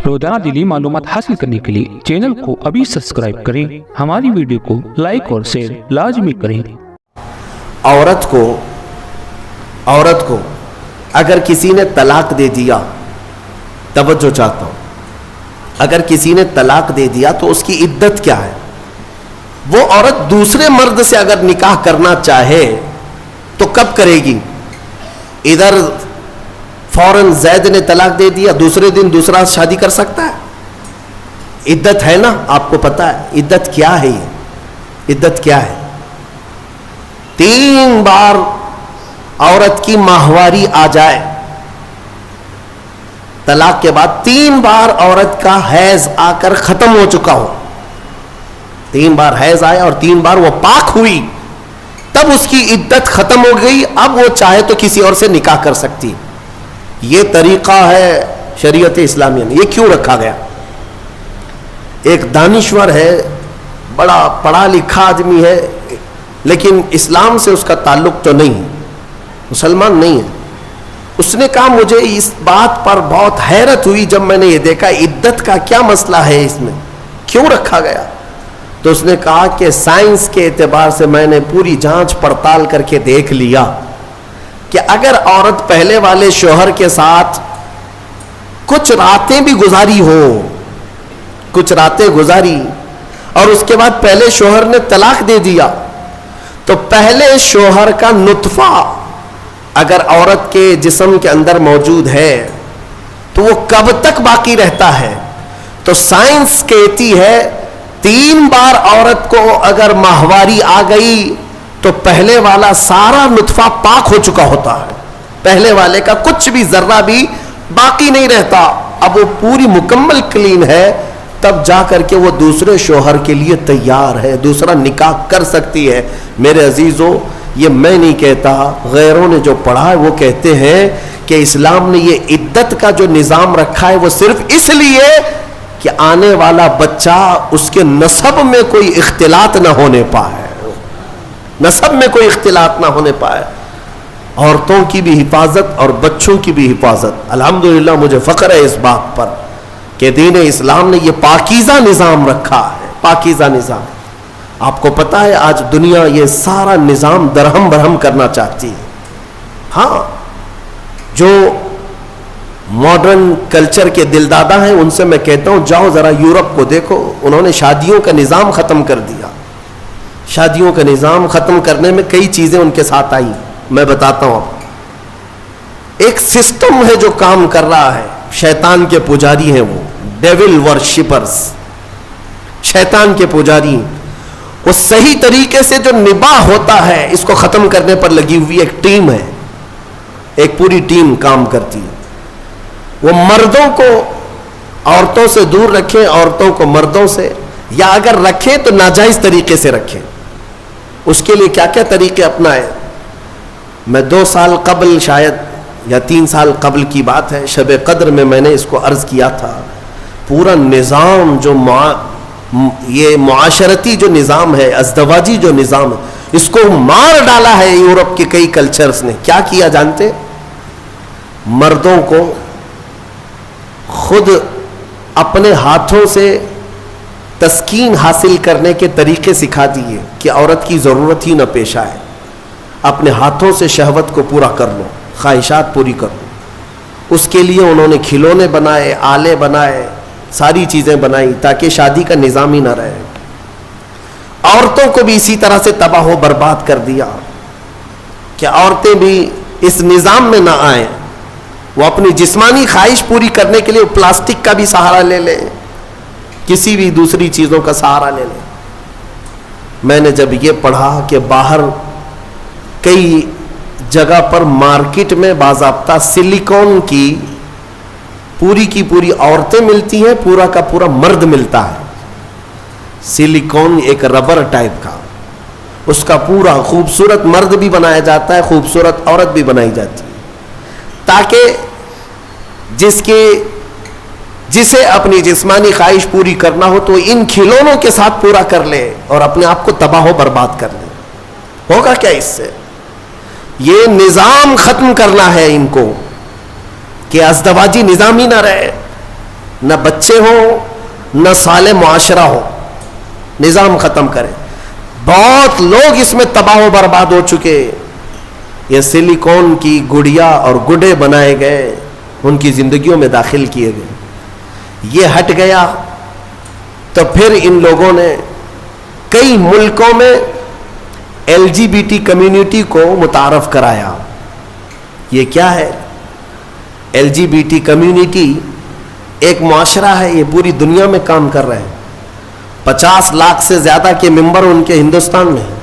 روزانہ دینی معلومات حاصل کرنے کے لیے چینل کو ابھی سبسکرائب کریں، ہماری ویڈیو کو لائک اور شیئر لازمی کریں۔ عورت کو اگر کسی نے طلاق دے دیا، توجہ چاہتا ہوں، اگر کسی نے طلاق دے دیا تو اس کی عدت کیا ہے؟ وہ عورت دوسرے مرد سے اگر نکاح کرنا چاہے تو کب کرے گی؟ ادھر فوراً زید نے طلاق دے دیا، دوسرے دن دوسرا شادی کر سکتا ہے؟ عدت ہے نا، آپ کو پتا ہے عدت کیا ہے؟ یہ عدت کیا ہے؟ 3 بار عورت کی ماہواری آ جائے، طلاق کے بعد 3 بار عورت کا حیض آ کر ختم ہو چکا ہو، 3 بار حیض آیا اور 3 بار وہ پاک ہوئی، تب اس کی عدت ختم ہو گئی، اب وہ چاہے تو کسی اور سے نکاح کر سکتی۔ یہ طریقہ ہے شریعت اسلامیہ میں۔ یہ کیوں رکھا گیا؟ ایک دانشور ہے، بڑا پڑھا لکھا آدمی ہے، لیکن اسلام سے اس کا تعلق تو نہیں ہے، مسلمان نہیں ہے۔ اس نے کہا مجھے اس بات پر بہت حیرت ہوئی جب میں نے یہ دیکھا عدت کا کیا مسئلہ ہے، اس میں کیوں رکھا گیا؟ تو اس نے کہا کہ سائنس کے اعتبار سے میں نے پوری جانچ پڑتال کر کے دیکھ لیا کہ اگر عورت پہلے والے شوہر کے ساتھ کچھ راتیں بھی گزاری ہو، کچھ راتیں گزاری اور اس کے بعد پہلے شوہر نے طلاق دے دیا، تو پہلے شوہر کا نطفہ اگر عورت کے جسم کے اندر موجود ہے تو وہ کب تک باقی رہتا ہے؟ تو سائنس کہتی ہے 3 بار عورت کو اگر ماہواری آ گئی تو پہلے والا سارا نطفہ پاک ہو چکا ہوتا ہے، پہلے والے کا کچھ بھی ذرہ بھی باقی نہیں رہتا، اب وہ پوری مکمل کلین ہے، تب جا کر کے وہ دوسرے شوہر کے لیے تیار ہے، دوسرا نکاح کر سکتی ہے۔ میرے عزیزوں، یہ میں نہیں کہتا، غیروں نے جو پڑھا ہے وہ کہتے ہیں کہ اسلام نے یہ عدت کا جو نظام رکھا ہے وہ صرف اس لیے کہ آنے والا بچہ اس کے نسب میں کوئی اختلاط نہ ہونے پائے، نسب میں کوئی اختلاط نہ ہونے پائے، عورتوں کی بھی حفاظت اور بچوں کی بھی حفاظت۔ الحمدللہ مجھے فخر ہے اس بات پر کہ دین اسلام نے یہ پاکیزہ نظام رکھا ہے، پاکیزہ نظام۔ آپ کو پتا ہے آج دنیا یہ سارا نظام درہم برہم کرنا چاہتی ہے۔ ہاں، جو ماڈرن کلچر کے دلدادہ ہیں ان سے میں کہتا ہوں جاؤ ذرا یورپ کو دیکھو، انہوں نے شادیوں کا نظام ختم کر دیا۔ شادیوں کا نظام ختم کرنے میں کئی چیزیں ان کے ساتھ آئی، میں بتاتا ہوں آپ کو۔ ایک سسٹم ہے جو کام کر رہا ہے، شیطان کے پجاری ہیں وہ، ڈیول ورشپرز، شیطان کے پجاری۔ وہ صحیح طریقے سے جو نباہ ہوتا ہے اس کو ختم کرنے پر لگی ہوئی ایک ٹیم ہے، ایک پوری ٹیم کام کرتی ہے۔ وہ مردوں کو عورتوں سے دور رکھیں، عورتوں کو مردوں سے، یا اگر رکھیں تو ناجائز طریقے سے رکھیں۔ اس کے لیے کیا کیا طریقے اپنائیں؟ میں 2 سال قبل شاید یا 3 سال قبل کی بات ہے، شب قدر میں نے اس کو عرض کیا تھا، پورا نظام جو یہ معاشرتی جو نظام ہے، ازدواجی جو نظام ہے، اس کو مار ڈالا ہے یورپ کے کئی کلچرز نے۔ کیا کیا جانتے؟ مردوں کو خود اپنے ہاتھوں سے تسکین حاصل کرنے کے طریقے سکھا دیے کہ عورت کی ضرورت ہی نہ پیش آئے، اپنے ہاتھوں سے شہوت کو پورا کر لو، خواہشات پوری کر لو۔ اس کے لیے انہوں نے کھلونے بنائے، آلے بنائے، ساری چیزیں بنائی تاکہ شادی کا نظام ہی نہ رہے۔ عورتوں کو بھی اسی طرح سے تباہ و برباد کر دیا کہ عورتیں بھی اس نظام میں نہ آئیں، وہ اپنی جسمانی خواہش پوری کرنے کے لیے پلاسٹک کا بھی سہارا لے لیں، کسی بھی دوسری چیزوں کا سہارا لے لیں۔ میں نے جب یہ پڑھا کہ باہر کئی جگہ پر مارکیٹ میں باضابطہ سلیکون کی پوری عورتیں ملتی ہیں، پورا کا پورا مرد ملتا ہے، سلیکون ایک ربر ٹائپ کا، اس کا پورا خوبصورت مرد بھی بنایا جاتا ہے، خوبصورت عورت بھی بنائی جاتی ہے، تاکہ جسے اپنی جسمانی خواہش پوری کرنا ہو تو ان کھلونوں کے ساتھ پورا کر لے اور اپنے آپ کو تباہ و برباد کر لے۔ ہوگا کیا اس سے؟ یہ نظام ختم کرنا ہے ان کو کہ ازدواجی نظام ہی نہ رہے۔ نہ بچے ہوں نہ صالح معاشرہ ہو، نظام ختم کرے. بہت لوگ اس میں تباہ و برباد ہو چکے. یہ سلیکون کی گڑیا اور گڈے بنائے گئے، ان کی زندگیوں میں داخل کیے گئے. یہ ہٹ گیا تو پھر ان لوگوں نے کئی ملکوں میں LGBT کمیونٹی کو متعارف کرایا. یہ کیا ہے؟ LGBT کمیونٹی ایک معاشرہ ہے، یہ پوری دنیا میں کام کر رہے ہیں. 50 لاکھ سے زیادہ کے ممبر ان کے ہندوستان میں ہیں.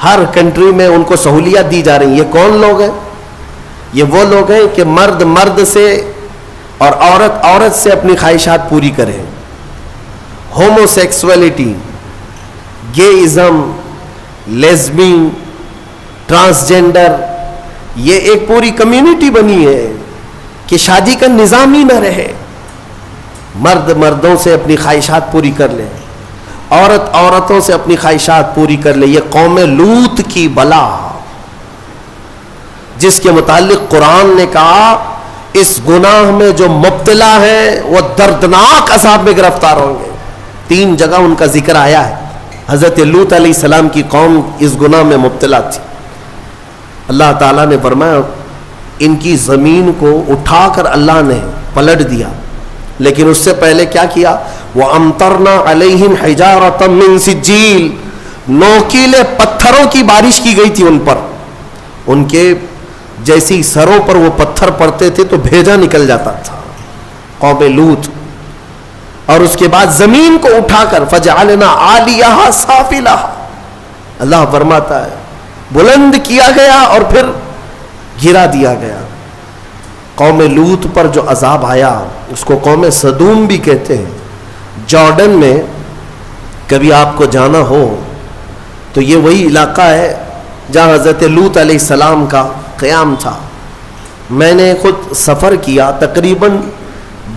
ہر کنٹری میں ان کو سہولیات دی جا رہی ہیں. یہ کون لوگ ہیں؟ یہ وہ لوگ ہیں کہ مرد مرد سے اور عورت عورت سے اپنی خواہشات پوری کرے. ہومو سیکسولیٹی، گےازم، لیزبین، ٹرانسجینڈر، یہ ایک پوری کمیونٹی بنی ہے کہ شادی کا نظام ہی نہ رہے. مرد مردوں سے اپنی خواہشات پوری کر لے، عورت عورتوں سے اپنی خواہشات پوری کر لے. یہ قوم لوط کی بلا، جس کے متعلق قرآن نے کہا اس گناہ میں جو مبتلا ہیں وہ دردناک عذاب میں گرفتار ہوں گے. 3 جگہ ان کا ذکر آیا ہے. حضرت لوط علیہ السلام کی قوم اس گناہ میں مبتلا تھی. اللہ تعالیٰ نے فرمایا ان کی زمین کو اٹھا کر اللہ نے پلٹ دیا، لیکن اس سے پہلے کیا کیا؟ وَأَمْطَرْنَا عَلَيْهِمْ حِجَارَةً مِّن سِجِّيلٍ، نوکیلے پتھروں کی بارش کی گئی تھی ان پر. ان کے جیسی سروں پر وہ پتھر پڑتے تھے تو بھیجا نکل جاتا تھا. قوم لوط. اور اس کے بعد زمین کو اٹھا کر فَجَعَلْنَا عَالِيَهَا سَافِلَهَا، اللہ فرماتا ہے بلند کیا گیا اور پھر گرا دیا گیا. قوم لوط پر جو عذاب آیا اس کو قوم سدوم بھی کہتے ہیں. جارڈن میں کبھی آپ کو جانا ہو تو یہ وہی علاقہ ہے جہاں حضرت لوط علیہ السلام کا قیام تھا. میں نے خود سفر کیا، تقریباً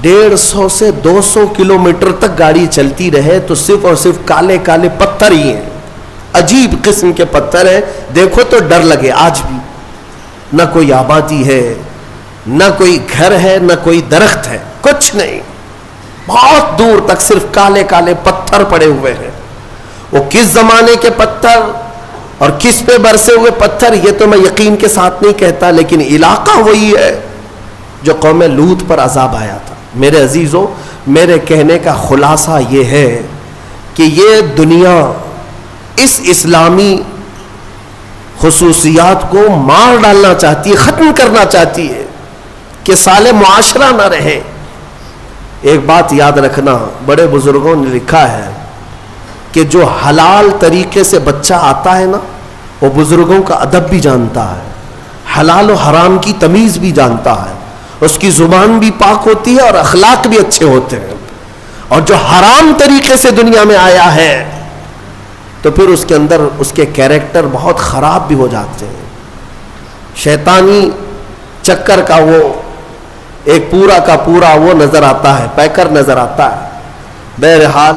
150 سے 200 کلومیٹر تک گاڑی چلتی رہے تو صرف اور صرف کالے کالے پتھر ہی ہیں. عجیب قسم کے پتھر ہیں، دیکھو تو ڈر لگے. آج بھی نہ کوئی آبادی ہے، نہ کوئی گھر ہے، نہ کوئی درخت ہے، کچھ نہیں. بہت دور تک صرف کالے کالے پتھر پڑے ہوئے ہیں. وہ کس زمانے کے پتھر اور کس پہ برسے ہوئے پتھر یہ تو میں یقین کے ساتھ نہیں کہتا، لیکن علاقہ وہی ہے جو قوم لوط پر عذاب آیا تھا. میرے عزیزوں، میرے کہنے کا خلاصہ یہ ہے کہ یہ دنیا اس اسلامی خصوصیات کو مار ڈالنا چاہتی ہے، ختم کرنا چاہتی ہے کہ صالح معاشرہ نہ رہے. ایک بات یاد رکھنا، بڑے بزرگوں نے لکھا ہے کہ جو حلال طریقے سے بچہ آتا ہے نا، وہ بزرگوں کا ادب بھی جانتا ہے، حلال و حرام کی تمیز بھی جانتا ہے، اس کی زبان بھی پاک ہوتی ہے اور اخلاق بھی اچھے ہوتے ہیں. اور جو حرام طریقے سے دنیا میں آیا ہے تو پھر اس کے اندر اس کے کیریکٹر بہت خراب بھی ہو جاتے ہیں. شیطانی چکر کا وہ ایک پورا کا پورا وہ نظر آتا ہے، پیکر نظر آتا ہے. بہرحال